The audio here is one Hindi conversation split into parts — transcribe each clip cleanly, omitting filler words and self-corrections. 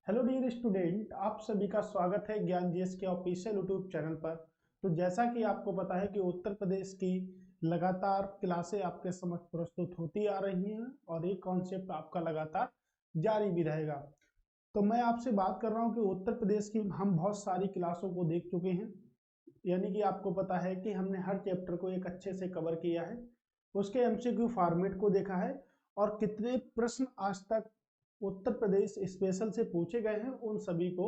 हेलो डियर स्टूडेंट, आप सभी का स्वागत है ज्ञान जीएस के ऑफिशियल यूट्यूब चैनल पर। तो जैसा कि आपको पता है कि उत्तर प्रदेश की लगातार क्लासें आपके समक्ष प्रस्तुत होती आ रही हैं और ये कॉन्सेप्ट आपका लगातार जारी भी रहेगा। तो मैं आपसे बात कर रहा हूं कि उत्तर प्रदेश की हम बहुत सारी क्लासों को देख चुके हैं, यानी कि आपको पता है कि हमने हर चैप्टर को एक अच्छे से कवर किया है, उसके एमसीक्यू फॉर्मेट को देखा है और कितने प्रश्न आज तक उत्तर प्रदेश स्पेशल से पूछे गए हैं उन सभी को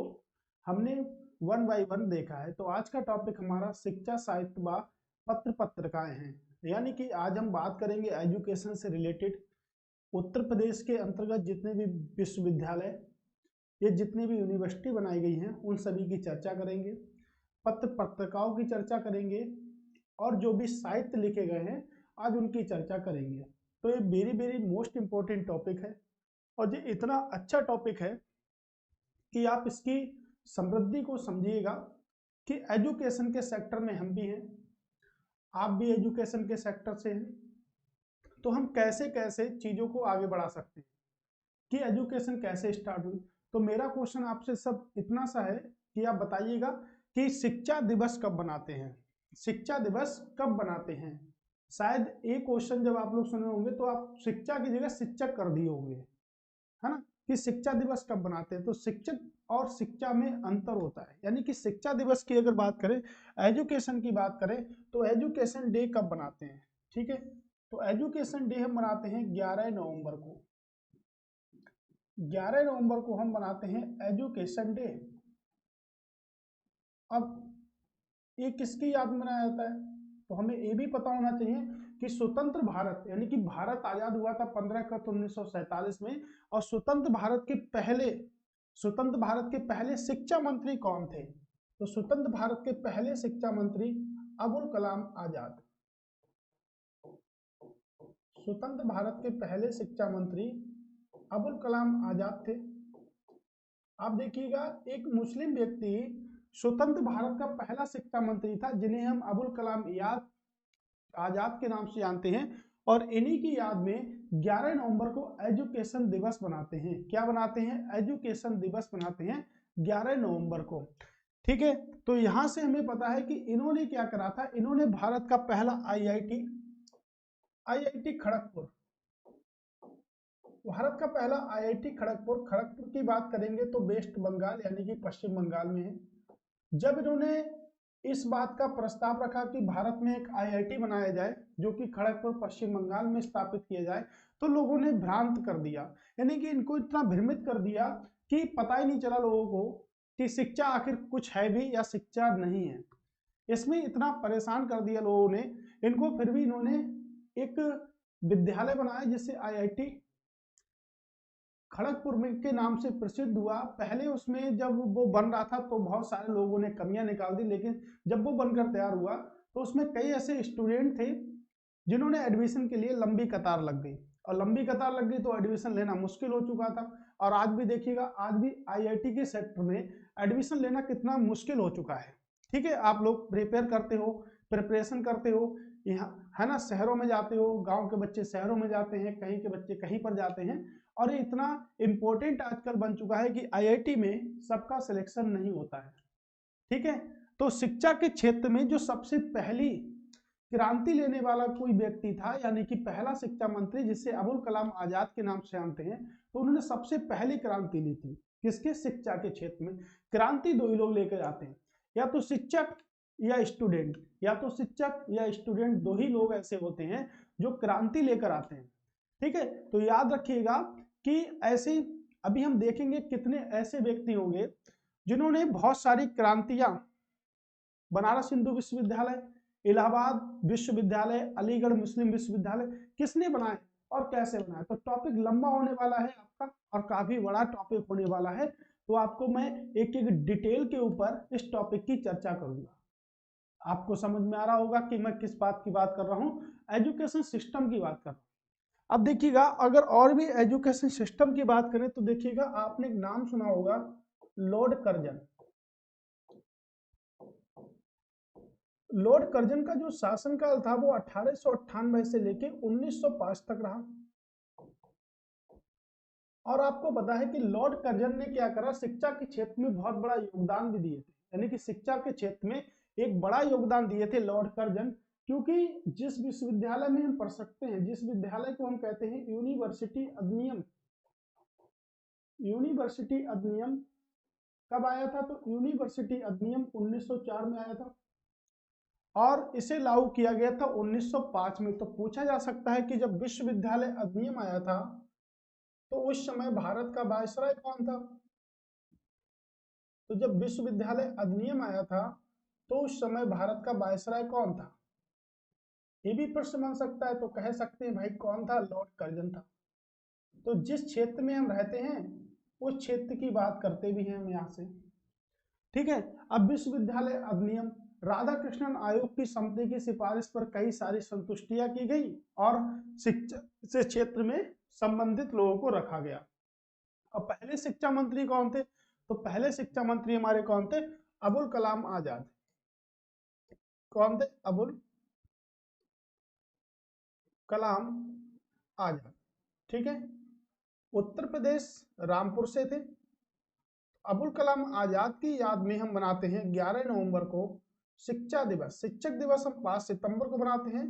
हमने वन बाय वन देखा है। तो आज का टॉपिक हमारा शिक्षा साहित्य व पत्र पत्रिकाएं हैं, यानी कि आज हम बात करेंगे एजुकेशन से रिलेटेड। उत्तर प्रदेश के अंतर्गत जितने भी विश्वविद्यालय, ये जितनी भी यूनिवर्सिटी बनाई गई हैं उन सभी की चर्चा करेंगे, पत्र पत्रिकाओं की चर्चा करेंगे और जो भी साहित्य लिखे गए हैं आज उनकी चर्चा करेंगे। तो ये very very most important topic है और ये इतना अच्छा टॉपिक है कि आप इसकी समृद्धि को समझिएगा कि एजुकेशन के सेक्टर में हम भी हैं, आप भी एजुकेशन के सेक्टर से हैं, तो हम कैसे कैसे चीज़ों को आगे बढ़ा सकते हैं कि एजुकेशन कैसे स्टार्ट हुई। तो मेरा क्वेश्चन आपसे सब इतना सा है कि आप बताइएगा कि शिक्षा दिवस कब बनाते हैं, शिक्षा दिवस कब बनाते हैं। शायद एक क्वेश्चन जब आप लोग सुने होंगे तो आप शिक्षा की जगह शिक्षक कर दिए होंगे, है ना, कि शिक्षा दिवस कब बनाते हैं। तो शिक्षक और शिक्षा में अंतर होता है, यानी कि शिक्षा दिवस की अगर बात करें, एजुकेशन की बात करें तो एजुकेशन डे कब बनाते हैं। ठीक है, तो एजुकेशन डे हम बनाते हैं 11 नवंबर को। 11 नवंबर को हम बनाते हैं एजुकेशन डे। अब ये किसकी याद में मनाया जाता है, तो हमें ये भी पता होना चाहिए कि स्वतंत्र भारत, यानी कि भारत आजाद हुआ था 15 अगस्त 1947 में, और स्वतंत्र भारत के पहले शिक्षा मंत्री कौन थे, तो स्वतंत्र भारत के पहले शिक्षा मंत्री अबुल कलाम आजाद। स्वतंत्र भारत के पहले शिक्षा मंत्री अबुल कलाम आजाद थे। आप देखिएगा, एक मुस्लिम व्यक्ति स्वतंत्र भारत का पहला शिक्षा मंत्री था जिन्हें हम अबुल कलाम आजाद के नाम से जानते हैं, और इन्हीं की याद में 11 नवंबर को एजुकेशन दिवस बनाते हैं। क्या बनाते हैं, एजुकेशन दिवस बनाते हैं 11 नवंबर को। ठीक है, तो यहां से हमें पता है कि इन्होंने क्या करा था, इन्होंने भारत का पहला आईआईटी खड़गपुर, भारत का पहला आईआईटी खड़गपुर की बात करेंगे तो वेस्ट बंगाल यानी कि पश्चिम बंगाल में है। जब इन्होंने इस बात का प्रस्ताव रखा कि भारत में एक आईआईटी बनाया जाए जो कि खड़गपुर पश्चिम बंगाल में स्थापित किया जाए, तो लोगों ने भ्रांत कर दिया, यानी कि इनको इतना भ्रमित कर दिया कि पता ही नहीं चला लोगों को कि शिक्षा आखिर कुछ है भी या शिक्षा नहीं है। इसमें इतना परेशान कर दिया लोगों ने इनको, फिर भी इन्होंने एक विद्यालय बनाया जिससे आईआईटी खड़गपुर में के नाम से प्रसिद्ध हुआ। पहले उसमें जब वो बन रहा था तो बहुत सारे लोगों ने कमियां निकाल दी, लेकिन जब वो बनकर तैयार हुआ तो उसमें कई ऐसे स्टूडेंट थे जिन्होंने एडमिशन के लिए लंबी कतार लग गई, और लंबी कतार लग गई तो एडमिशन लेना मुश्किल हो चुका था। और आज भी देखिएगा, आज भी आईआईटी के सेक्टर में एडमिशन लेना कितना मुश्किल हो चुका है। ठीक है, आप लोग प्रिपेयर करते हो, प्रिपरेशन करते हो, यहाँ है ना, शहरों में जाते हो, गांव के बच्चे शहरों में जाते हैं, कहीं के बच्चे कहीं पर जाते हैं, और ये इतना इंपॉर्टेंट आजकल बन चुका है कि आईआईटी में सबका सिलेक्शन नहीं होता है। ठीक है, तो शिक्षा के क्षेत्र में जो सबसे पहली क्रांति लेने वाला कोई व्यक्ति था, यानी कि पहला शिक्षा मंत्री जिसे अबुल कलाम आजाद के नाम से जानते हैं, तो उन्होंने सबसे पहली क्रांति ली थी किसके, शिक्षा के क्षेत्र में। क्रांति दो ही लोग लेकर आते हैं, या तो शिक्षक या स्टूडेंट, या तो शिक्षक या स्टूडेंट, दो ही लोग ऐसे होते हैं जो क्रांति लेकर आते हैं। ठीक है, तो याद रखिएगा कि ऐसे अभी हम देखेंगे कितने ऐसे व्यक्ति होंगे जिन्होंने बहुत सारी क्रांतियां, बनारस हिंदू विश्वविद्यालय, इलाहाबाद विश्वविद्यालय, अलीगढ़ मुस्लिम विश्वविद्यालय, किसने बनाए और कैसे बनाए। तो टॉपिक लंबा होने वाला है आपका और काफी बड़ा टॉपिक होने वाला है, तो आपको मैं एक एक डिटेल के ऊपर इस टॉपिक की चर्चा करूंगा। आपको समझ में आ रहा होगा कि मैं किस बात की बात कर रहा हूं, एजुकेशन सिस्टम की बात कर रहा हूं। अब देखिएगा, अगर और भी एजुकेशन सिस्टम की बात करें तो देखिएगा, आपने एक नाम सुना होगा, लॉर्ड कर्जन। लॉर्ड कर्जन का जो शासनकाल था वो 1898 से लेके 1905 तक रहा। और आपको पता है कि लॉर्ड कर्जन ने क्या करा, शिक्षा के क्षेत्र में बहुत बड़ा योगदान भी दिए थे, यानी कि शिक्षा के क्षेत्र में एक बड़ा योगदान दिए थे लॉर्ड कर्जन। क्योंकि जिस विश्वविद्यालय में हम पढ़ सकते हैं, जिस विद्यालय को हम कहते हैं यूनिवर्सिटी अधिनियम, यूनिवर्सिटी अधिनियम कब आया था, तो यूनिवर्सिटी अधिनियम 1904 में आया था और इसे लागू किया गया था 1905 में। तो पूछा जा सकता है कि जब विश्वविद्यालय अधिनियम आया था तो उस समय भारत का वायसराय कौन था। तो जब विश्वविद्यालय अधिनियम आया था तो उस समय भारत का वायसराय कौन था, ये भी प्रश्न बन सकता है। तो कह सकते हैं भाई कौन था, लॉर्ड कर्जन था। तो जिस क्षेत्र में हम रहते हैं उस क्षेत्र की बात करते भी हैं हम यहाँ से, ठीक है। अब विश्वविद्यालय अधिनियम, राधाकृष्णन आयोग की समिति की सिफारिश पर कई सारी संतुष्टियां की गई और शिक्षा से क्षेत्र में संबंधित लोगों को रखा गया। अब पहले शिक्षा मंत्री कौन थे, तो पहले शिक्षा मंत्री हमारे कौन थे, अबुल कलाम आजाद। कौन थे, अबुल कलाम आजाद, ठीक है। उत्तर प्रदेश रामपुर से थे। अबुल कलाम आजाद की याद में हम मनाते हैं 11 नवंबर को शिक्षा दिवस। शिक्षक दिवस हम 5 सितंबर को बनाते हैं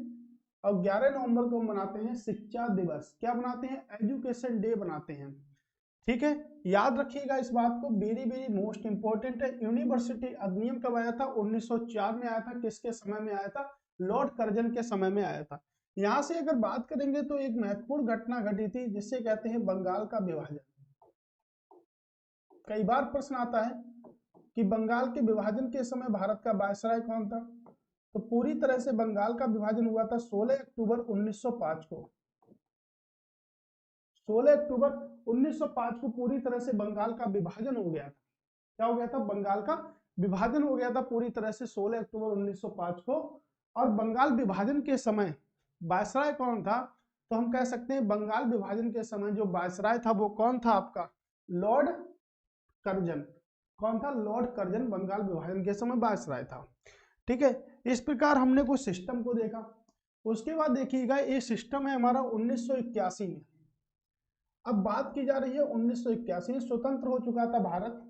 और 11 नवंबर को मनाते हैं शिक्षा दिवस। क्या बनाते हैं, एजुकेशन डे बनाते हैं, ठीक है। याद रखिएगा इस बात को, वेरी वेरी मोस्ट इंपोर्टेंट है। यूनिवर्सिटी अधिनियम कब आया था, 1904 में आया था। किसके समय में आया था, लॉर्ड कर्जन के समय में आया था। यहां से अगर बात करेंगे तो एक महत्वपूर्ण घटना घटी थी जिससे कहते हैं बंगाल का विभाजन। कई बार प्रश्न आता है कि बंगाल के विभाजन के समय भारत का वायसराय कौन था, तो पूरी तरह से बंगाल का विभाजन हुआ था 16 अक्टूबर 1905 को। 16 अक्टूबर 1905 को पूरी तरह से बंगाल का विभाजन हो गया था। क्या हो गया था, बंगाल का विभाजन हो गया था पूरी तरह से 16 अक्टूबर 1905 को। और बंगाल विभाजन के समय वायसराय कौन था, तो हम कह सकते हैं बंगाल विभाजन के समय जो वायसराय था वो कौन था, आपका लॉर्ड कर्जन। कौन था, लॉर्ड कर्जन बंगाल विभाजन के समय वायसराय था, ठीक है। इस प्रकार हमने कुछ सिस्टम को देखा। उसके बाद देखिएगा ये सिस्टम है हमारा 1981 में। अब बात की जा रही है 1981 में, स्वतंत्र हो चुका था भारत,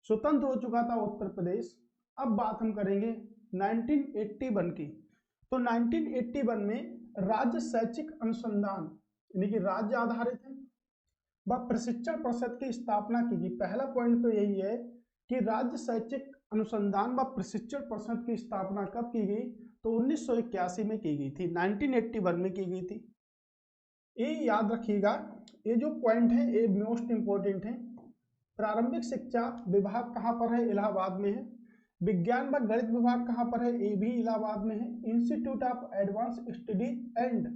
स्वतंत्र हो चुका था उत्तर प्रदेश। अब बात हम करेंगे 1981 की। तो 1981 में राज्य शैक्षिक अनुसंधान यानी कि राज्य आधारित है व प्रशिक्षण परिषद की स्थापना की गई। पहला पॉइंट तो यही है कि राज्य शैक्षिक अनुसंधान व प्रशिक्षण परिषद की स्थापना कब की गई, तो 1981 में की गई थी, 1981 में की गई थी। ये याद रखिएगा, ये जो पॉइंट है ये मोस्ट इंपोर्टेंट है। प्रारंभिक शिक्षा विभाग कहाँ पर है, इलाहाबाद में है। विज्ञान व गणित विभाग कहाँ पर है, ये भी इलाहाबाद में है। Institute of advance studies and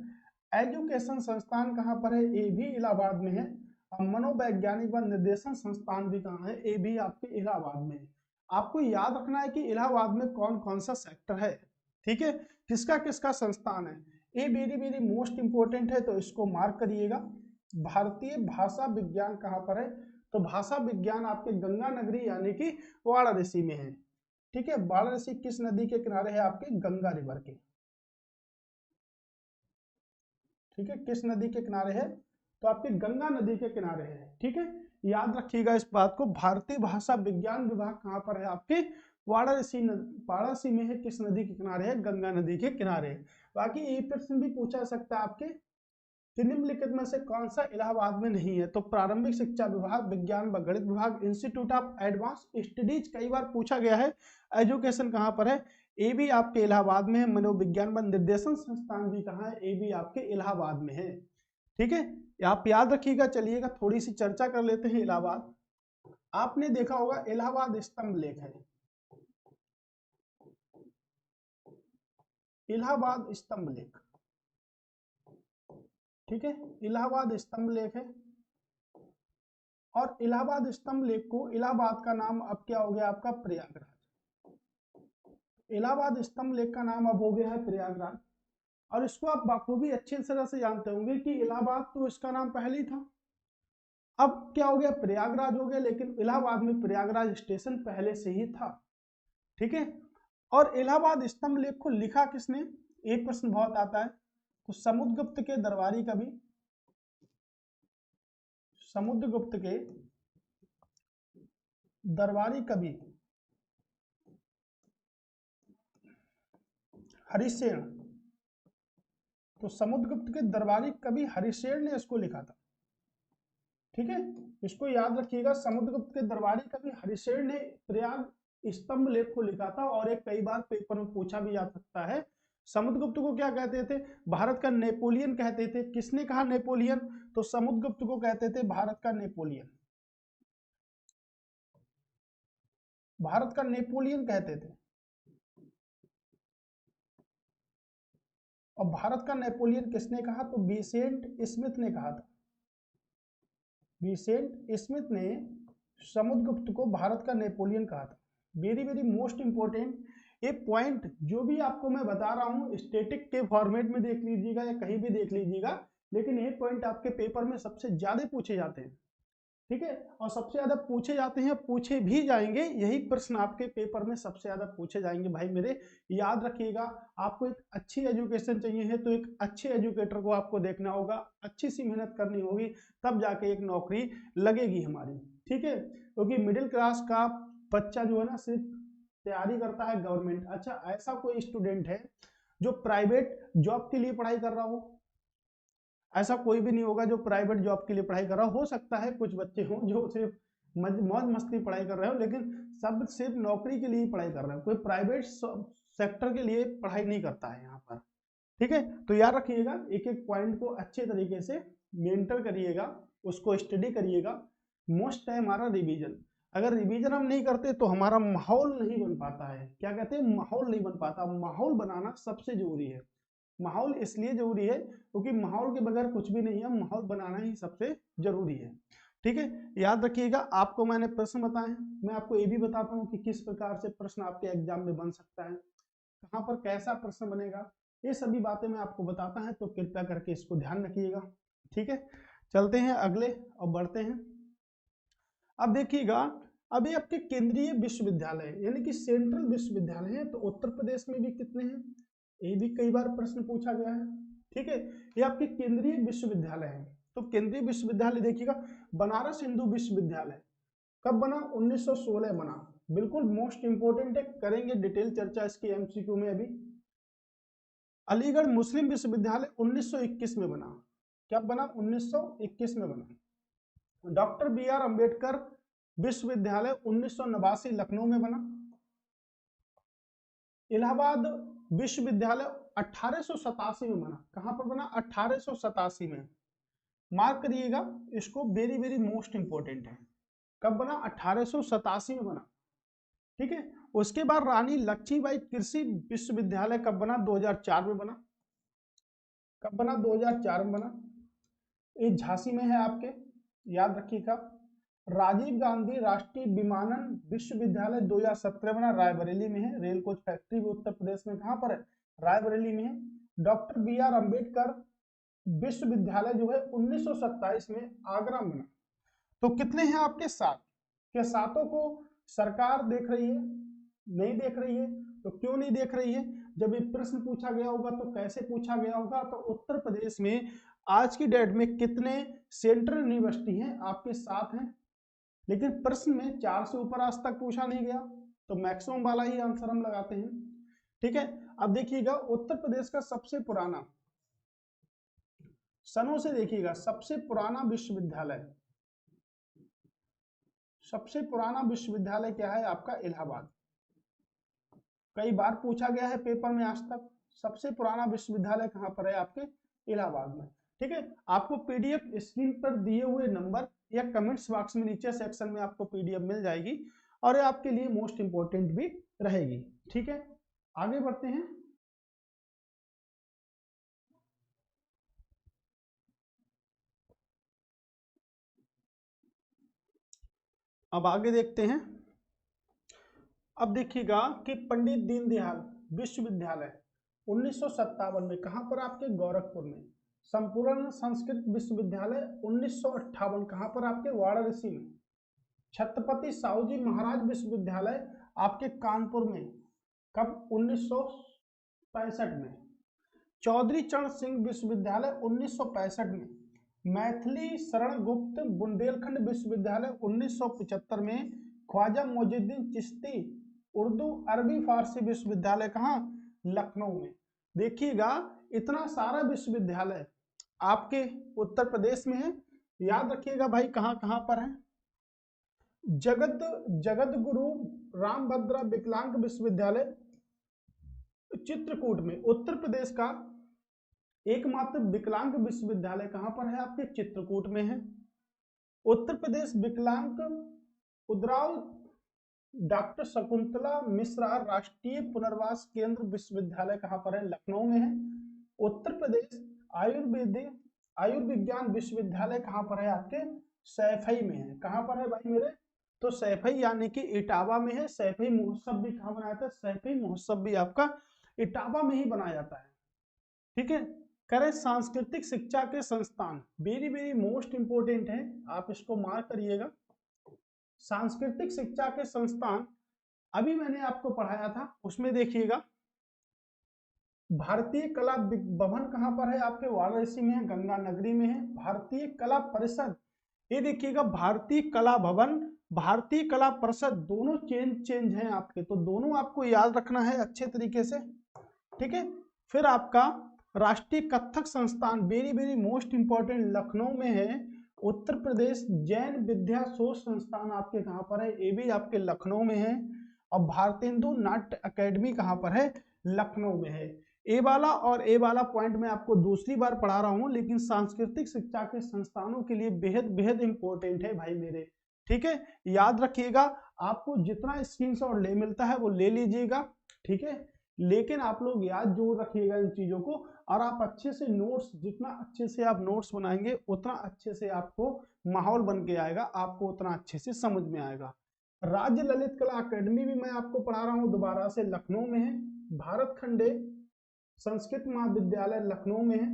education संस्थान कहाँ पर है, ये भी इलाहाबाद में है। और मनोवैज्ञानिक व निर्देशन संस्थान भी कहाँ है, ये भी आपके इलाहाबाद में है। आपको याद रखना है कि इलाहाबाद में कौन कौन सा सेक्टर है, ठीक है, किसका किसका संस्थान है, ये वेरी वेरी मोस्ट इंपोर्टेंट है, तो इसको मार्क करिएगा। भारतीय भाषा विज्ञान कहाँ पर है, तो भाषा विज्ञान आपके गंगा नगरी यानी कि वाराणसी में है, ठीक है। वाराणसी किस नदी के किनारे है, आपके गंगा रिवर के, ठीक है। किस नदी के किनारे है, तो आपके गंगा नदी के किनारे है, ठीक है। याद रखिएगा इस बात को। भारतीय भाषा विज्ञान विभाग कहाँ पर है, आपके वाराणसी में है। किस नदी के किनारे है, गंगा नदी के किनारे है। बाकी ये प्रश्न भी पूछा सकता है आपके कि निम्नलिखित में से कौन सा इलाहाबाद में नहीं है, तो प्रारंभिक शिक्षा विभाग, विज्ञान व गणित विभाग, इंस्टीट्यूट ऑफ एडवांस स्टडीज कई बार पूछा गया है। एजुकेशन कहाँ पर है, ये भी आपके इलाहाबाद में है। मनोविज्ञान व निर्देशन संस्थान भी कहाँ है, ये भी आपके इलाहाबाद में है, ठीक है। आप याद रखिएगा। चलिएगा थोड़ी सी चर्चा कर लेते हैं इलाहाबाद। आपने देखा होगा इलाहाबाद स्तंभ लेख है, इलाहाबाद स्तंभ लेख, ठीक है। इलाहाबाद स्तंभ लेख है और इलाहाबाद स्तंभ लेख को, इलाहाबाद का नाम अब क्या हो गया आपका, प्रयागराज। इलाहाबाद स्तंभ लेख का नाम अब हो गया है प्रयागराज। और इसको आप बखूबी अच्छी तरह से जानते होंगे कि इलाहाबाद तो इसका नाम पहले ही था, अब क्या हो गया, प्रयागराज हो गया, लेकिन इलाहाबाद में प्रयागराज स्टेशन पहले से ही था, ठीक है। और इलाहाबाद स्तंभ लेख को लिखा किसने, एक प्रश्न बहुत आता है। तो समुद्रगुप्त के दरबारी कवि, समुद्रगुप्त के दरबारी कवि हरिसेन, तो समुद्रगुप्त के दरबारी कवि हरिसेन ने इसको लिखा था। ठीक है, इसको याद रखिएगा, समुद्रगुप्त के दरबारी कवि हरिसेन ने प्रयाग स्तंभ लेख को लिखा था, और एक कई बार पेपर में पूछा भी जा सकता है। समुद्रगुप्त को क्या कहते थे? भारत का नेपोलियन कहते थे। किसने कहा नेपोलियन? तो समुद्रगुप्त को कहते थे भारत का नेपोलियन, भारत का नेपोलियन कहते थे। और भारत का नेपोलियन किसने कहा? तो विसेंट स्मिथ ने कहा था। विसेंट स्मिथ ने समुद्रगुप्त को भारत का नेपोलियन कहा था। वेरी वेरी मोस्ट इंपोर्टेंट, ये पॉइंट जो भी आपको मैं बता रहा हूं स्टैटिक के फॉर्मेट में देख लीजिएगा या कहीं भी देख लीजिएगा, लेकिन ये पॉइंट आपके पेपर में सबसे ज्यादा पूछे जाते हैं। ठीक है, और सबसे ज्यादा पूछे जाते हैं, पूछे भी जाएंगे, यही प्रश्न आपके पेपर में सबसे ज्यादा पूछे जाएंगे भाई मेरे। याद रखिएगा, आपको एक अच्छी एजुकेशन चाहिए है तो एक अच्छे एजुकेटर को आपको देखना होगा, अच्छी सी मेहनत करनी होगी, तब जाके एक नौकरी लगेगी हमारी। ठीक है, क्योंकि मिडिल क्लास का बच्चा जो है ना सिर्फ तैयारी करता है गवर्नमेंट। अच्छा, ऐसा कोई स्टूडेंट है जो प्राइवेट जॉब के लिए पढ़ाई कर रहा हो? ऐसा कोई भी नहीं होगा जो प्राइवेट जॉब के लिए पढ़ाई कर रहा हो सकता है कुछ बच्चे हों जो सिर्फ मौज मस्ती पढ़ाई कर रहे हो, लेकिन सब सिर्फ नौकरी के लिए पढ़ाई कर रहे हो, कोई प्राइवेट सेक्टर के लिए पढ़ाई नहीं करता है यहाँ पर। ठीक है, तो याद रखिएगा, एक एक पॉइंट को अच्छे तरीके से मेंटर करिएगा, उसको स्टडी करिएगा। मोस्ट है हमारा रिवीजन। अगर रिवीजन हम नहीं करते तो हमारा माहौल नहीं बन पाता है। क्या कहते हैं? माहौल नहीं बन पाता। माहौल बनाना सबसे जरूरी है। माहौल इसलिए जरूरी है क्योंकि माहौल के बगैर कुछ भी नहीं है, माहौल बनाना ही सबसे जरूरी है। ठीक है, याद रखिएगा, आपको मैंने प्रश्न बताए हैं, मैं आपको ये भी बताता हूँ कि किस प्रकार से प्रश्न आपके एग्जाम में बन सकता है, कहाँ पर कैसा प्रश्न बनेगा, ये सभी बातें मैं आपको बताता है, तो कृपया करके इसको ध्यान रखिएगा। ठीक है, चलते हैं अगले और बढ़ते हैं। अब देखिएगा, अभी आपके केंद्रीय विश्वविद्यालय यानी कि सेंट्रल विश्वविद्यालय है, तो उत्तर प्रदेश में भी कितने हैं, ये भी कई बार प्रश्न पूछा गया है। ठीक है, ये आपके केंद्रीय विश्वविद्यालय है। तो केंद्रीय विश्वविद्यालय देखिएगा, बनारस हिंदू विश्वविद्यालय कब बना? 1916 बना। बिल्कुल मोस्ट इंपोर्टेंट है, करेंगे डिटेल चर्चा इसकी एमसीक्यू में अभी। अलीगढ़ मुस्लिम विश्वविद्यालय 1921 में बना। कब बना? 1921 में बना। डॉक्टर बी आर अम्बेडकर विश्वविद्यालय 1989 लखनऊ में बना। इलाहाबाद विश्वविद्यालय 1887 में बना। कहां पर बना? 1887 में। मार्क करिएगा इसको, वेरी वेरी मोस्ट इंपोर्टेंट है। कब बना? 1887 में बना। ठीक है, उसके बाद रानी लक्ष्मीबाई कृषि विश्वविद्यालय कब बना? 2004 में बना। कब बना? 2004 में बना। ये झांसी में है आपके, याद रखिएगा। राजीव गांधी राष्ट्रीय विमानन विश्वविद्यालय 2017 बना, रायबरेली में है। रेल कोच फैक्ट्री भी उत्तर प्रदेश में कहां पर है? रायबरेली में है। डॉक्टर बी आर अम्बेडकर विश्वविद्यालय जो है 1927 में आगरा में बना। तो कितने हैं आपके? 7। क्या सातों को सरकार देख रही है? नहीं देख रही है। तो क्यों नहीं देख रही है? जब ये प्रश्न पूछा गया होगा तो कैसे पूछा गया होगा? तो उत्तर प्रदेश में आज की डेट में कितने सेंट्रल यूनिवर्सिटी हैं? आपके 7 हैं, लेकिन प्रश्न में 4 से ऊपर आज तक पूछा नहीं गया, तो मैक्सिमम वाला ही आंसर हम लगाते हैं। ठीक है, अब देखिएगा, उत्तर प्रदेश का सबसे पुराना, सनों से देखिएगा, सबसे पुराना विश्वविद्यालय, सबसे पुराना विश्वविद्यालय क्या है आपका? इलाहाबाद। कई बार पूछा गया है पेपर में आज तक, सबसे पुराना विश्वविद्यालय कहां पर है? आपके इलाहाबाद में। ठीक है, आपको पीडीएफ स्क्रीन पर दिए हुए नंबर या कमेंट्स बॉक्स में नीचे सेक्शन में आपको पीडीएफ मिल जाएगी, और ये आपके लिए मोस्ट इंपोर्टेंट भी रहेगी। ठीक है, आगे बढ़ते हैं। अब आगे देखते हैं। अब देखिएगा कि पंडित दीनदयाल विश्वविद्यालय 1957 में कहां पर? आपके गोरखपुर में। संपूर्ण संस्कृत विश्वविद्यालय 1958 कहां पर? आपके वाराणसी में। छत्रपति साहूजी महाराज विश्वविद्यालय आपके कानपुर में। कब? 1965 में। चौधरी चरण सिंह विश्वविद्यालय 1965 में। मैथिली शरण गुप्त बुंदेलखंड विश्वविद्यालय 1975 में। ख्वाजा मोइनुद्दीन चिश्ती उर्दू अरबी फारसी विश्वविद्यालय कहाँ, लखनऊ में। देखिएगा इतना सारा विश्वविद्यालय आपके उत्तर प्रदेश में है। याद रखिएगा भाई कहाँ कहाँ पर है। जगत गुरु रामभद्रा विकलांग विश्वविद्यालय चित्रकूट में। उत्तर प्रदेश का एकमात्र विकलांग विश्वविद्यालय कहां पर है, आपके चित्रकूट में है। उत्तर प्रदेश विकलांग उद्राव डॉक्टर शकुंतला मिश्रा राष्ट्रीय पुनर्वास केंद्र विश्वविद्यालय कहां पर है, लखनऊ में है। उत्तर प्रदेश आयुर्विज्ञान विश्वविद्यालय कहां पर है, आपके सैफई में है। कहां पर है भाई मेरे, तो सैफई यानी कि इटावा में है। सैफई महोत्सव भी कहां बनाया था, सैफई महोत्सव भी आपका इटावा में ही बनाया जाता है। ठीक है, करें सांस्कृतिक शिक्षा के संस्थान, वेरी वेरी मोस्ट इंपोर्टेंट है, आप इसको मार्क करिएगा। सांस्कृतिक शिक्षा के संस्थान अभी मैंने आपको पढ़ाया था, उसमें देखिएगा भारतीय कला भवन कहां पर है, आपके वाराणसी में है, गंगा नगरी में है। भारतीय कला परिषद, ये देखिएगा भारतीय कला भवन, भारतीय कला परिषद दोनों चेंज हैं आपके, तो दोनों आपको याद रखना है अच्छे तरीके से। ठीक है, फिर आपका राष्ट्रीय कथक संस्थान, very very most important, Lucknow में है। उत्तर प्रदेश जैन विद्या शोध संस्थान आपके कहां पर है, ये भी आपके लखनऊ में है। और भारतेंदु नाट्य अकेडमी कहां पर है, लखनऊ में है। ए वाला और ए वाला पॉइंट मैं आपको दूसरी बार पढ़ा रहा हूं, लेकिन सांस्कृतिक शिक्षा के संस्थानों के लिए बेहद बेहद इंपॉर्टेंट है भाई मेरे। ठीक है, याद रखिएगा, आपको जितना स्क्रीनशॉट ले मिलता है वो ले लीजिएगा। ठीक है, लेकिन आप लोग याद जरूर रखिएगा इन चीजों को, और आप अच्छे से नोट्स, जितना अच्छे से आप नोट्स बनाएंगे उतना अच्छे से आपको माहौल बन के आएगा, आपको उतना अच्छे से समझ में आएगा। राज्य ललित कला अकेडमी भी मैं आपको पढ़ा रहा हूँ दोबारा से, लखनऊ में है। भारत खंडे संस्कृत महाविद्यालय लखनऊ में है।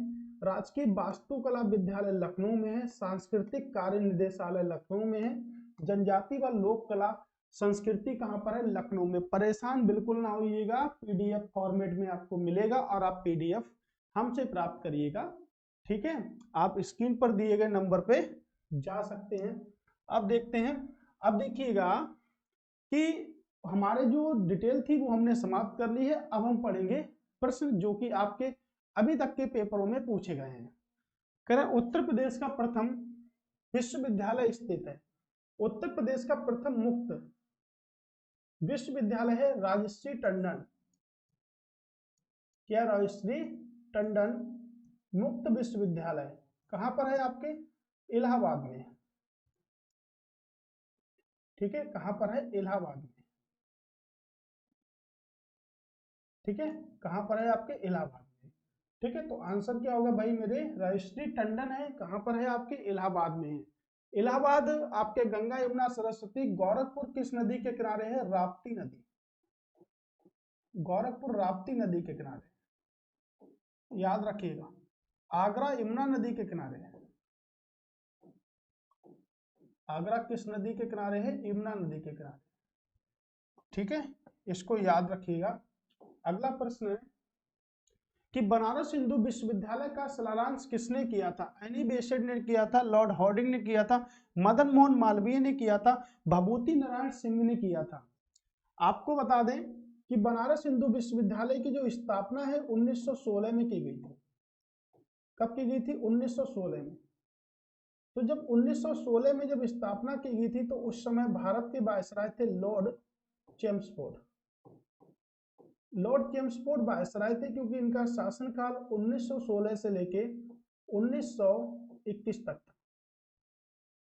राजकीय वास्तुकला विद्यालय लखनऊ में है। सांस्कृतिक कार्य निदेशालय लखनऊ में है। जनजाति व लोक कला संस्कृति कहां पर है, लखनऊ में। परेशान बिल्कुल ना होइएगा, पीडीएफ फॉर्मेट में आपको मिलेगा और आप पीडीएफ हमसे प्राप्त करिएगा। ठीक है, आप स्क्रीन पर दिए गए नंबर पे जा सकते हैं। अब देखते हैं, अब देखिएगा कि हमारे जो डिटेल थी वो हमने समाप्त कर ली है। अब हम पढ़ेंगे प्रश्न जो कि आपके अभी तक के पेपरों में पूछे गए हैं। करें, उत्तर प्रदेश का प्रथम विश्वविद्यालय स्थित है। उत्तर प्रदेश का प्रथम मुक्त विश्वविद्यालय है राजश्री टंडन। क्या, राजश्री टंडन मुक्त विश्वविद्यालय कहां पर है, आपके इलाहाबाद में। ठीक है, कहां पर है, इलाहाबाद में। ठीक है, कहां पर है, आपके इलाहाबाद में। ठीक है, तो आंसर क्या होगा भाई मेरे, राजश्री टंडन है, कहां पर है, आपके इलाहाबाद में है। इलाहाबाद आपके गंगा यमुना सरस्वती गोरखपुर किस नदी के किनारे है, राप्ती नदी। गोरखपुर राप्ती नदी के किनारे, याद रखिएगा। आगरा यमुना नदी के किनारे है। आगरा किस नदी के किनारे है, यमुना नदी के किनारे। ठीक है, इसको याद रखिएगा। अगला प्रश्न है कि बनारस हिंदू विश्वविद्यालय का शिलान्यास किसने किया था। एनी बेसेंट ने किया था, लॉर्ड हार्डिंग ने किया था, मदन मोहन मालवीय ने किया था, भभूति नारायण सिंह ने किया था। आपको बता दें कि बनारस हिंदू विश्वविद्यालय की जो स्थापना है 1916 में की गई थी। कब की गई थी, 1916 में। तो जब 1916 में जब स्थापना की गई थी तो उस समय भारत के वायसराय थे Lord Chelmsford. Lord Chelmsford viceroy थे क्योंकि इनका शासनकाल 1916 से लेके 1921 तक था।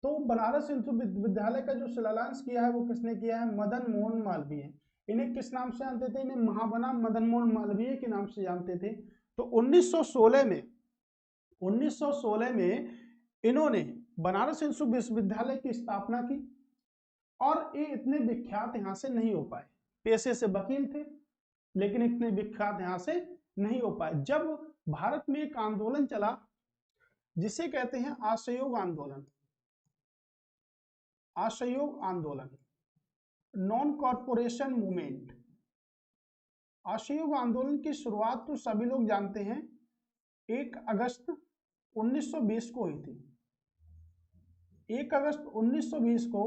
तो बनारस हिंदू विश्वविद्यालय का जो शिलान्यास किया है वो किसने किया है, मदन मोहन मालवीय। इन्हें किस नाम से जानते थे, इन्हें महामना मदन मोहन मालवीय के नाम से जानते थे। तो 1916 में इन्होंने बनारस हिंदू विश्वविद्यालय की स्थापना की, और ये इतने विख्यात यहाँ से नहीं हो पाए। पेशे से वकील थे लेकिन इतने विख्यात यहाँ से नहीं हो पाए। जब भारत में एक आंदोलन चला जिसे कहते हैं असहयोग आंदोलन, असहयोग आंदोलन, नॉन कॉर्पोरेशन मूवमेंट। असहयोग आंदोलन की शुरुआत तो सभी लोग जानते हैं 1 अगस्त 1920 को हुई थी। 1 अगस्त 1920 को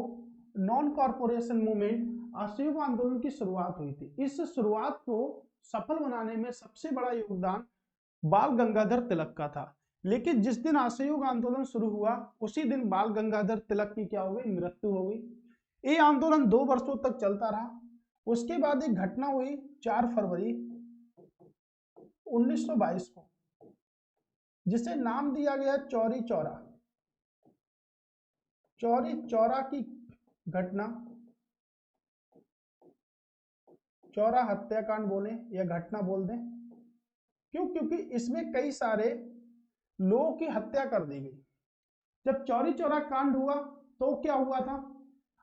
नॉन कॉरपोरेशन मूवमेंट असहयोग आंदोलन की शुरुआत हुई थी। इस शुरुआत को सफल बनाने में सबसे बड़ा योगदान बाल गंगाधर तिलक का था। लेकिन जिस दिन असहयोग आंदोलन शुरू हुआ उसी दिन बाल गंगाधर तिलक की क्या हो गई, मृत्यु हो गई। ये आंदोलन 2 वर्षों तक चलता रहा। उसके बाद एक घटना हुई 4 फरवरी 1922 को, जिसे नाम दिया गया चौरी चौरा। चौरी चौरा की घटना, चौरा हत्याकांड बोले या घटना बोल दें, क्यों? क्योंकि इसमें कई सारे लोगों की हत्या कर दी गई। जब चौरी चौरा कांड हुआ तो क्या हुआ था,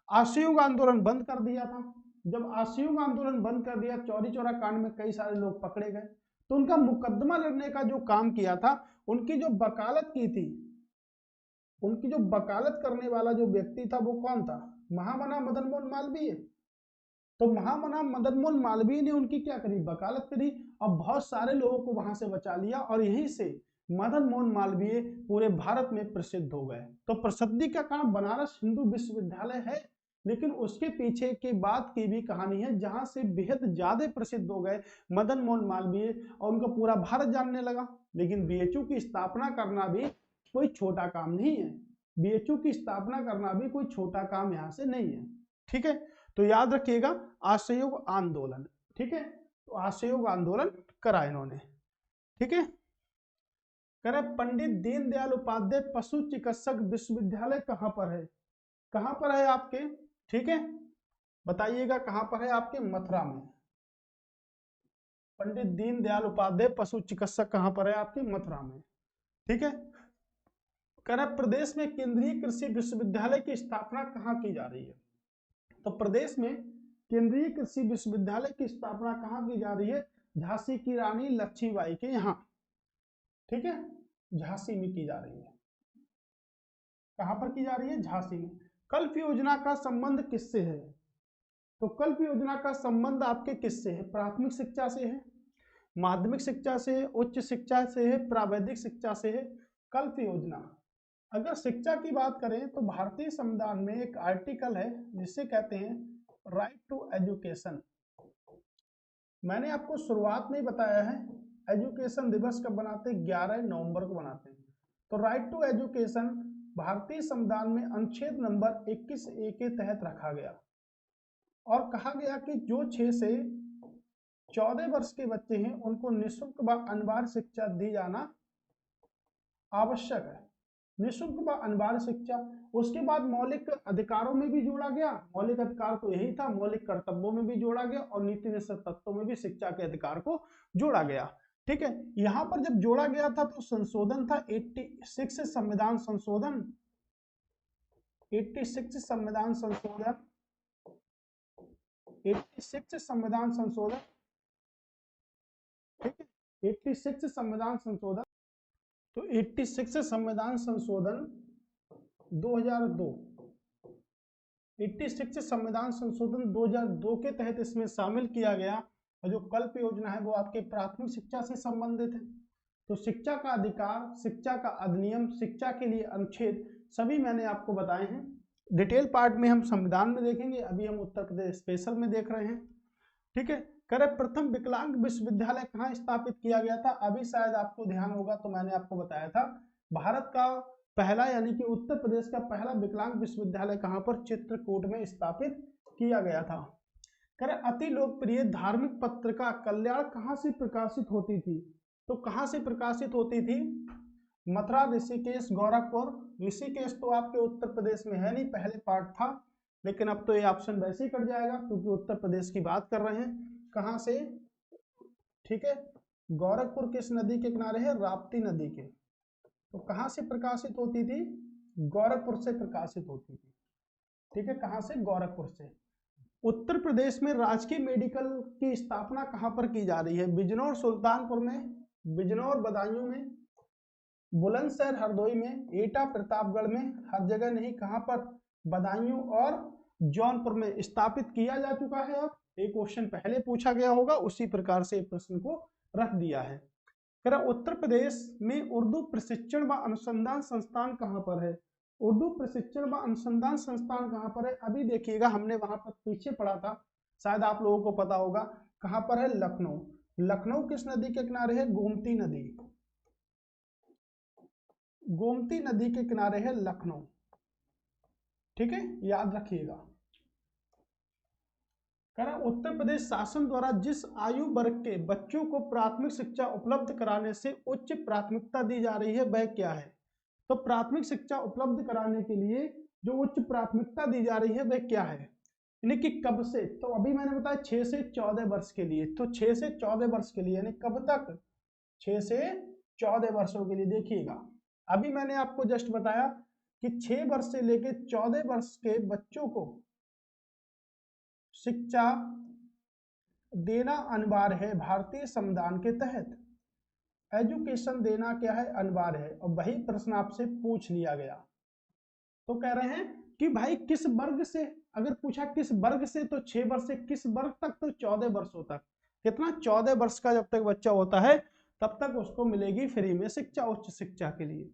असहयोग आंदोलन बंद कर दिया था। जब असहयोग आंदोलन बंद कर दिया, चौरी चौरा कांड में कई सारे लोग पकड़े गए, तो उनका मुकदमा लड़ने का जो काम किया था, उनकी जो वकालत की थी, उनकी जो वकालत करने वाला जो व्यक्ति था वो कौन था, महामना मदन मोहन मालवीय। तो महामना मदन मोहन मालवीय ने उनकी क्या करी, वकालत करी, और बहुत सारे लोगों को वहां से बचा लिया, और यहीं से मदन मोहन मालवीय पूरे भारत में प्रसिद्ध हो गए। तो प्रसिद्धि का कारण बनारस हिंदू विश्वविद्यालय है, लेकिन उसके पीछे के बात की भी कहानी है, जहां से बेहद ज्यादा प्रसिद्ध हो गए मदन मोहन मालवीय और उनको पूरा भारत जानने लगा। लेकिन बीएचयू की स्थापना करना भी कोई छोटा काम नहीं है। बीएचयू की स्थापना करना भी कोई छोटा काम यहाँ से नहीं है। ठीक है, तो याद रखिएगा असहयोग आंदोलन। ठीक है, तो असहयोग आंदोलन करा इन्होंने। ठीक है, करे पंडित दीनदयाल उपाध्याय पशु चिकित्सक विश्वविद्यालय कहां पर है, कहां पर है आपके, ठीक है, बताइएगा कहां पर है आपके, मथुरा में। पंडित दीनदयाल उपाध्याय पशु चिकित्सक कहां पर है आपके, मथुरा में। ठीक है, कह प्रदेश में केंद्रीय कृषि विश्वविद्यालय की स्थापना कहां की जा रही है, तो प्रदेश में केंद्रीय कृषि विश्वविद्यालय की स्थापना कहां की जा रही है, झांसी की रानी लक्ष्मीबाई के यहाँ। ठीक है, झांसी में की जा रही है। कहां पर की जा रही है, झांसी में। कल्प योजना का संबंध किससे है, तो कल्प योजना का संबंध आपके किससे है, प्राथमिक शिक्षा से है, माध्यमिक शिक्षा से है, उच्च शिक्षा से है, प्रावैधिक शिक्षा से है। कल्प योजना, अगर शिक्षा की बात करें तो भारतीय संविधान में एक आर्टिकल है जिसे कहते हैं राइट टू एजुकेशन। मैंने आपको शुरुआत में बताया है एजुकेशन दिवस कब बनाते हैं, 11 नवंबर को बनाते हैं। तो राइट टू एजुकेशन भारतीय संविधान में अनुच्छेद नंबर 21A के तहत रखा गया, और कहा गया कि जो 6 से 14 वर्ष के बच्चे हैं उनको निःशुल्क व अनिवार्य शिक्षा दी जाना आवश्यक है। निःशुल्क व अनिवार्य शिक्षा, उसके बाद मौलिक अधिकारों में भी जोड़ा गया, मौलिक अधिकार तो यही था, मौलिक कर्तव्यों में भी जोड़ा गया, और नीति निश्चित तत्वों में भी शिक्षा के अधिकार को जोड़ा गया। ठीक है, यहां पर जब जोड़ा गया था तो संशोधन था 86 संविधान संशोधन, 86 संविधान संशोधन, 86 संविधान संशोधन। ठीक है, 86 संविधान संशोधन, तो 86 संविधान संशोधन 2002, 86 संविधान संशोधन 2002 के तहत इसमें शामिल किया गया। और जो कल्प योजना है वो आपके प्राथमिक शिक्षा से संबंधित है। तो शिक्षा का अधिकार, शिक्षा का अधिनियम, शिक्षा के लिए अनुच्छेद सभी मैंने आपको बताए हैं। डिटेल पार्ट में हम संविधान में देखेंगे, अभी हम उत्तर प्रदेश स्पेशल में देख रहे हैं। ठीक है, करे प्रथम विकलांग विश्वविद्यालय कहाँ स्थापित किया गया था, अभी शायद आपको ध्यान होगा तो मैंने आपको बताया था भारत का पहला यानी कि उत्तर प्रदेश का पहला विकलांग विश्वविद्यालय कहां पर, चित्रकूट में स्थापित किया गया था। करे अति लोकप्रिय धार्मिक पत्रिका कल्याण कहां से प्रकाशित होती थी, तो कहां से प्रकाशित होती थी, मथुरा, ऋषिकेश, गोरखपुर। ऋषिकेश तो आपके उत्तर प्रदेश में है नहीं, पहले पार्ट था, लेकिन अब तो ये ऑप्शन वैसे ही कट जाएगा क्योंकि उत्तर प्रदेश की बात कर रहे हैं। कहां से, ठीक है, गोरखपुर किस नदी के किनारे है, राप्ती नदी के। तो कहां से प्रकाशित होती थी, गोरखपुर से प्रकाशित होती थी। ठीक है, कहां से, गोरखपुर से। उत्तर प्रदेश में राजकीय मेडिकल की स्थापना कहां पर की जा रही है, बिजनौर सुल्तानपुर में, बिजनौर बदायूं में, बुलंदशहर हरदोई में, एटा प्रतापगढ़ में, हर जगह नहीं, कहां पर, बदायूं और जौनपुर में स्थापित किया जा चुका है। अब एक क्वेश्चन पहले पूछा गया होगा, उसी प्रकार से प्रश्न को रख दिया है। उत्तर प्रदेश में उर्दू प्रशिक्षण व अनुसंधान संस्थान कहां पर है, उर्दू प्रशिक्षण व अनुसंधान संस्थान कहाँ पर है? अभी देखिएगा, हमने वहां पर पीछे पढ़ा था, शायद आप लोगों को पता होगा। कहाँ पर है? लखनऊ। लखनऊ किस नदी के किनारे है? गोमती नदी। गोमती नदी के किनारे है लखनऊ। ठीक है, याद रखिएगा। उत्तर प्रदेश शासन द्वारा जिस आयु वर्ग के बच्चों को प्राथमिक शिक्षा उपलब्ध कराने से उच्च प्राथमिकता दी जा रही है, वह क्या है? तो प्राथमिक शिक्षा उपलब्ध कराने के लिए जो उच्च प्राथमिकता दी जा रही है वह क्या है, यानी कि कब से? तो अभी मैंने बताया 6 से 14 वर्ष के लिए। तो 6 से 14 वर्ष के लिए यानी कब तक? 6 से 14 वर्षों के लिए। देखिएगा, अभी मैंने आपको जस्ट बताया कि 6 वर्ष से लेकर 14 वर्ष के बच्चों को शिक्षा देना अनिवार्य है भारतीय संविधान के तहत। एजुकेशन देना क्या है? अनिवार्य है। और वही प्रश्न आपसे पूछ लिया गया। तो कह रहे हैं कि भाई किस वर्ग से, अगर पूछा किस वर्ग से तो 6 वर्ष से, किस वर्ग तक तो 14 वर्षों तक। कितना? 14 वर्ष का जब तक बच्चा होता है तब तक उसको मिलेगी फ्री में शिक्षा, उच्च शिक्षा के लिए।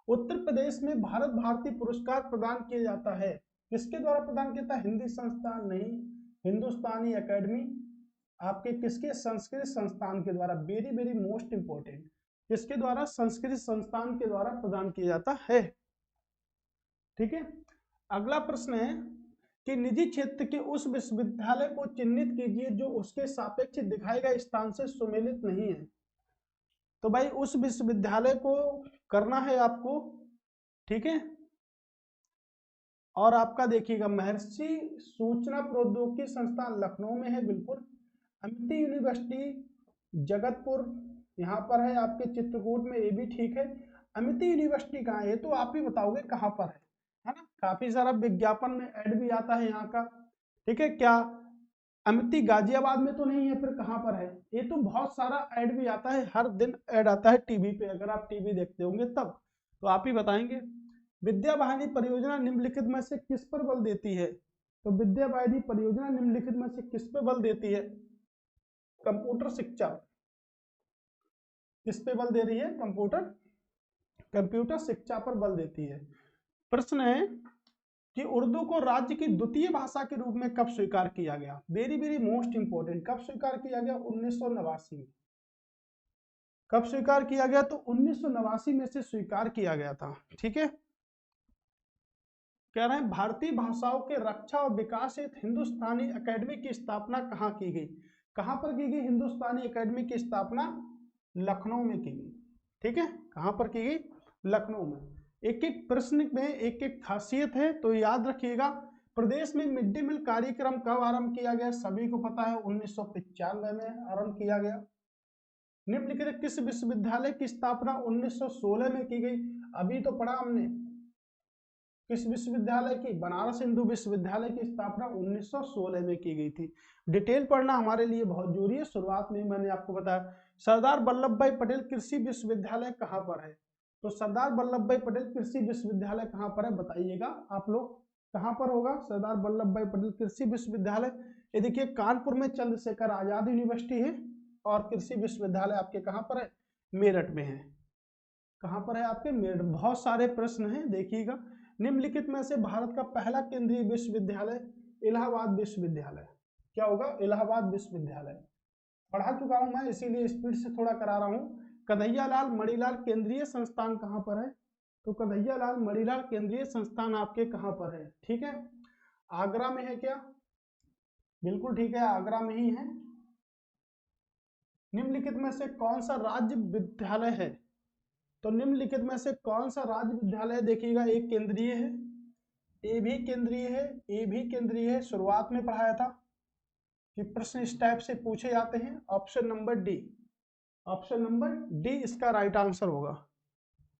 उत्तर प्रदेश में भारत भारती पुरस्कार प्रदान किया जाता है, किसके द्वारा प्रदान किया जाता है? हिंदी संस्थान नहीं, हिंदुस्तानी एकेडमी आपके किसके? संस्कृत संस्थान के द्वारा। वेरी वेरी मोस्ट इंपोर्टेंट, किसके द्वारा? संस्कृत संस्थान के द्वारा प्रदान किया जाता है। ठीक है, अगला प्रश्न है कि निजी क्षेत्र के उस विश्वविद्यालय को चिन्हित कीजिए जो उसके सापेक्ष दिखाए गए स्थान से सुमेलित नहीं है। तो भाई उस विश्वविद्यालय को करना है आपको, ठीक है। और आपका देखिएगा महर्षि सूचना प्रौद्योगिकी संस्थान लखनऊ में है, बिल्कुल। अमिटी यूनिवर्सिटी जगतपुर यहाँ पर है आपके चित्रकूट में, ये भी ठीक है। अमिटी यूनिवर्सिटी कहाँ है? तो आप ही बताओगे कहाँ पर है ना? काफी सारा विज्ञापन में ऐड भी आता है यहाँ का, ठीक है। क्या अमिटी गाजियाबाद में तो नहीं है? फिर कहाँ पर है? ये तो बहुत सारा ऐड भी आता है, हर दिन ऐड आता है टीवी पे, अगर आप टीवी देखते होंगे तब। तो आप ही बताएंगे। विद्या वाहिनी परियोजना निम्नलिखित में से किस पर बल देती है? तो विद्या वाहिनी परियोजना निम्नलिखित में से किस पर बल देती है? कंप्यूटर शिक्षा। किस पे बल दे रही है? कंप्यूटर शिक्षा पर बल देती है। प्रश्न है कि उर्दू को राज्य की द्वितीय भाषा के रूप में कब स्वीकार किया गया? वेरी वेरी मोस्ट इंपोर्टेंट, कब स्वीकार किया गया? 1989 में। कब स्वीकार किया गया? तो 1989 में से स्वीकार किया गया था, ठीक है। कह रहे हैं भारतीय भाषाओं के रक्षा और विकास हेतु हिंदुस्तानी एकेडमी की स्थापना कहाँ की गई? कहाँ पर की गई हिंदुस्तानी एकेडमी की स्थापना? लखनऊ में की गई, ठीक है। कहाँ पर की गई? लखनऊ में। एक एक प्रश्न में एक एक खासियत है, तो याद रखिएगा। प्रदेश में मिड डे मील कार्यक्रम कब आरंभ किया गया? सभी को पता है, 1995 में आरंभ किया गया। निम्नलिखित किस विश्वविद्यालय की स्थापना 1916 में की गई? अभी तो पढ़ा हमने, किस विश्वविद्यालय की? बनारस हिंदू विश्वविद्यालय की स्थापना 1916 में की गई थी। डिटेल पढ़ना हमारे लिए बहुत जरूरी है। शुरुआत में मैंने आपको बताया। सरदार वल्लभ भाई पटेल कृषि विश्वविद्यालय कहाँ पर है? तो सरदार वल्लभ भाई पटेल कृषि विश्वविद्यालय कहाँ पर है? बताइएगा आप लोग, कहाँ पर होगा सरदार वल्लभ भाई पटेल कृषि विश्वविद्यालय? ये देखिए कानपुर में चंद्रशेखर आजाद यूनिवर्सिटी है, और कृषि विश्वविद्यालय आपके कहाँ पर है? मेरठ में है। कहाँ पर है? आपके मेरठ। बहुत सारे प्रश्न हैं, देखिएगा। निम्नलिखित में से भारत का पहला केंद्रीय विश्वविद्यालय? इलाहाबाद विश्वविद्यालय। क्या होगा? इलाहाबाद विश्वविद्यालय। पढ़ा चुका हूं मैं, इसीलिए स्पीड से थोड़ा करा रहा हूं। कन्हैयालाल मणिलाल केंद्रीय संस्थान कहाँ पर है? तो कन्हैयालाल मणिलाल केंद्रीय संस्थान आपके कहाँ पर है? ठीक है, आगरा में है क्या? बिल्कुल ठीक है, आगरा में ही है। निम्नलिखित में से कौन सा राज्य विद्यालय है? तो निम्नलिखित में से कौन सा राज्य विद्यालय? देखिएगा, एक केंद्रीय है, ए भी केंद्रीय है, ए भी केंद्रीय है। शुरुआत में पढ़ाया था कि प्रश्न इस टाइप से पूछे जाते हैं। Option number D, option number D इसका राइट आंसर होगा,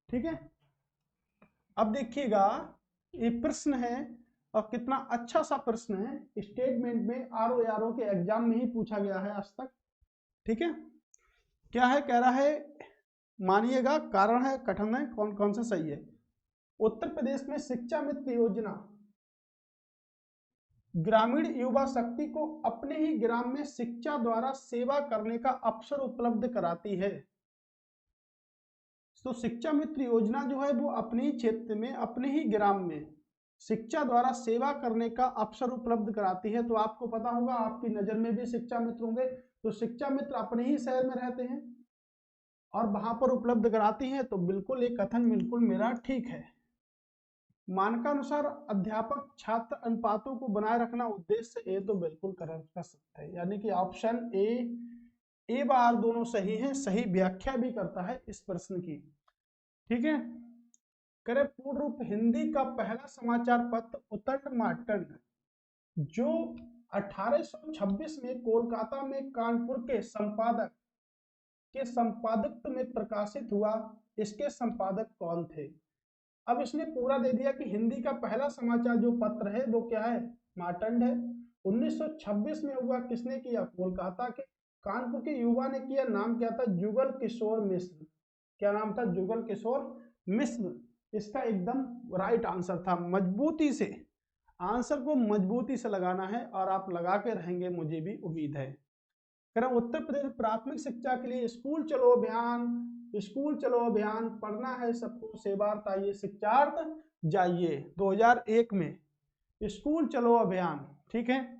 ठीक है। अब देखिएगा, ये प्रश्न है और कितना अच्छा सा प्रश्न है, स्टेटमेंट में आरओ के एग्जाम में ही पूछा गया है आज तक, ठीक है। क्या है? कह रहा है, मानिएगा, कारण है, कथन है, कौन कौन सा सही है। उत्तर प्रदेश में शिक्षा मित्र योजना ग्रामीण युवा शक्ति को अपने ही ग्राम में शिक्षा द्वारा सेवा करने का अवसर उपलब्ध कराती है। तो शिक्षा मित्र योजना जो है वो अपने ही क्षेत्र में, अपने ही ग्राम में शिक्षा द्वारा सेवा करने का अवसर उपलब्ध कराती है। तो आपको पता होगा, आपकी नजर में भी शिक्षा मित्र होंगे, तो शिक्षा मित्र अपने ही शहर में रहते हैं और वहां पर उपलब्ध कराती है। तो बिल्कुल ये कथन बिल्कुल मेरा ठीक है। मानकानुसार अध्यापक छात्र अनुपातों को बनाए रखना उद्देश्य, ये तो बिल्कुल कर सकते हैं, यानी कि ऑप्शन ए बार दोनों सही है, सही व्याख्या भी करता है इस प्रश्न की। ठीक है, करे पूर्ण रूप हिंदी का पहला समाचार पत्र उतंड मार्टन जो 1826 में कोलकाता में कानपुर के संपादक में प्रकाशित हुआ, इसके संपादक कौन थे? अब इसने पूरा दे दिया कि हिंदी का पहला समाचार जो पत्र है वो क्या है, मार्टंड है। 1926 में हुआ, किसने किया, कोलकाता के। कानपुर के युवा ने किया, नाम क्या था, जुगल किशोर मिश्र। क्या नाम था, जुगल किशोर मिश्र। इसका एकदम राइट आंसर था। मजबूती से आंसर को मजबूती से लगाना है और आप लगा के रहेंगे, मुझे भी उम्मीद है। उत्तर प्रदेश प्राथमिक शिक्षा के लिए स्कूल चलो अभियान पढ़ना है सबको, सेवार्थ आइए शिक्षार्थ जाइए, 2001 में स्कूल चलो अभियान। ठीक है,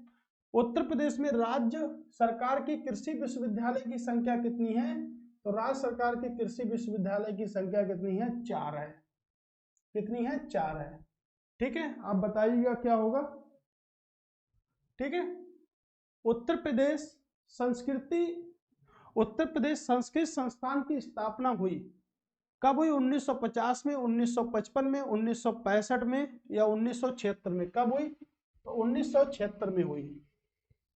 उत्तर प्रदेश में राज्य सरकार की कृषि विश्वविद्यालय की संख्या कितनी है? तो राज्य सरकार के कृषि विश्वविद्यालय की संख्या कितनी है, 4 है। कितनी है, 4 है। ठीक है, आप बताइएगा क्या होगा। ठीक है, उत्तर प्रदेश संस्कृत संस्थान की स्थापना हुई कब हुई? 1950 में, 1955 में, 1965 में या 1976 में? कब हुई? तो 1976 में हुई।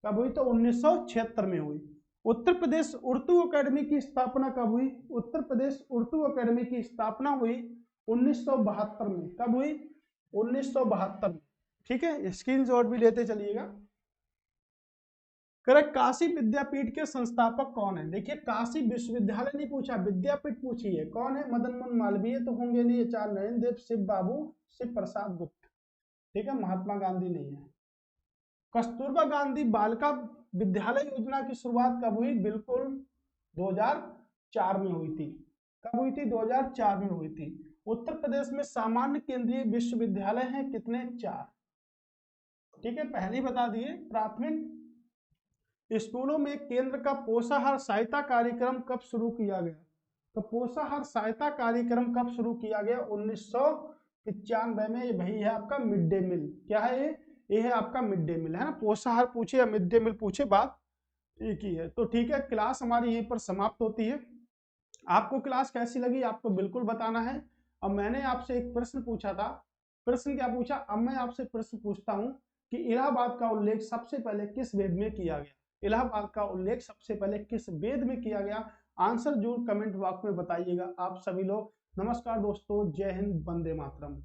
कब हुई? तो 1976 में हुई। उत्तर प्रदेश उर्दू अकेडमी की स्थापना कब हुई? उत्तर प्रदेश उर्दू अकेडमी की स्थापना हुई 1972 में। कब हुई? 1972 में। ठीक है, स्क्रीनशॉट भी लेते चलिएगा। करेक्ट, काशी विद्यापीठ के संस्थापक कौन है? देखिए, काशी विश्वविद्यालय नहीं पूछा, विद्यापीठ पूछी है। कौन है? मदन मोहन मालवीय तो होंगे नहीं, आचार्य नरेंद्र देव, शिव बाबू, शिव प्रसाद गुप्त। ठीक है, महात्मा गांधी नहीं है। कस्तूरबा गांधी बालिका विद्यालय योजना की शुरुआत कब हुई? बिल्कुल 2004 में हुई थी। कब हुई थी? 2004 में हुई थी। उत्तर प्रदेश में सामान्य केंद्रीय विश्वविद्यालय हैं कितने? 4। ठीक है, पहले बता दिए। प्राथमिक स्कूलों में केंद्र का पोषाहार सहायता कार्यक्रम कब शुरू किया गया? तो पोषाहार सहायता कार्यक्रम कब शुरू किया गया? 1995 में। ये भाई है आपका मिड डे मील। क्या है ये है आपका मिड डे मील, है ना। पोषाहार पूछे या मिड डे मील पूछे, बात एक ही है। तो ठीक है, क्लास हमारी यहीं पर समाप्त होती है। आपको क्लास कैसी लगी आपको बिल्कुल बताना है। अब मैंने आपसे एक प्रश्न पूछा था, प्रश्न क्या पूछा, अब मैं आपसे प्रश्न पूछता हूं कि इलाहाबाद का उल्लेख सबसे पहले किस वेद में किया गया? इलाहाबाद का उल्लेख सबसे पहले किस वेद में किया गया? आंसर जरूर कमेंट बॉक्स में बताइएगा आप सभी लोग। नमस्कार दोस्तों, जय हिंद, वंदे मातरम।